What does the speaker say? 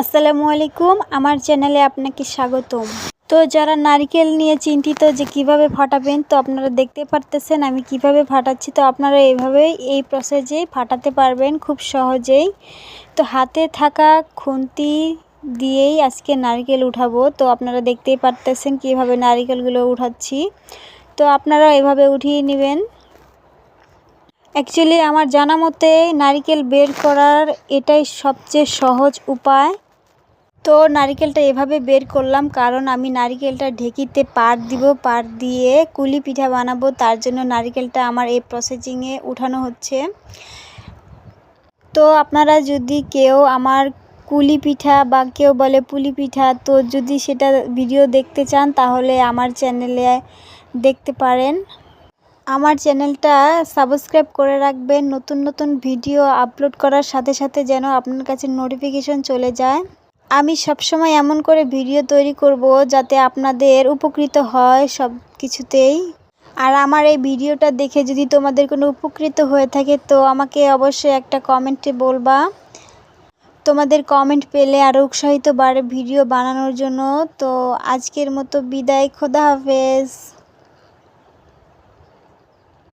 আসসালামু আলাইকুম, আমার চ্যানেলে আপনাকে স্বাগতম। তো যারা নারকেল নিয়ে চিন্তিত যে কিভাবে ফাটাবেন, তো আপনারা দেখতে পারতেছেন আমি কিভাবে ফাটাচ্ছি। তো আপনারা এইভাবেই এই প্রসেসেই ফাটাতে পারবেন খুব সহজেই। তো হাতে থাকা খুন্তি দিয়েই আজকে নারকেল উঠাবো। তো আপনারা দেখতেই পারতেছেন কিভাবে নারকেলগুলো উঠাচ্ছি। তো আপনারা এভাবে উঠিয়ে নেবেন। অ্যাকচুয়ালি আমার জানা মতে নারকেল বের করার এটাই সবচেয়ে সহজ উপায়। তো নারকেলটা এভাবে বের করলাম কারণ আমি নারকেলটা ঢেঁকিতে পাট দিব, পাট দিয়ে কুলি পিঠা বানাবো, তার জন্য নারকেলটা আমার এই প্রসেসিংয়ে উঠানো হচ্ছে। তো আপনারা যদি কেউ আমার কুলি পিঠা বা কেউ বলে পুলি পিঠা, তো যদি সেটা ভিডিও দেখতে চান তাহলে আমার চ্যানেলে দেখতে পারেন। আমার চ্যানেলটা সাবস্ক্রাইব করে রাখবেন, নতুন নতুন ভিডিও আপলোড করার সাথে সাথে যেন আপনার কাছে নোটিফিকেশন চলে যায়। আমি সবসময় এমন করে ভিডিও তৈরি করব যাতে আপনাদের উপকৃত হয় সব কিছুতেই। আর আমার এই ভিডিওটা দেখে যদি তোমাদের কোনো উপকৃত হয়ে থাকে তো আমাকে অবশ্যই একটা কমেন্টে বলবা। তোমাদের কমেন্ট পেলে আরও উৎসাহিত বাড়ে ভিডিও বানানোর জন্য। তো আজকের মতো বিদায়, খোদা হাফেজ।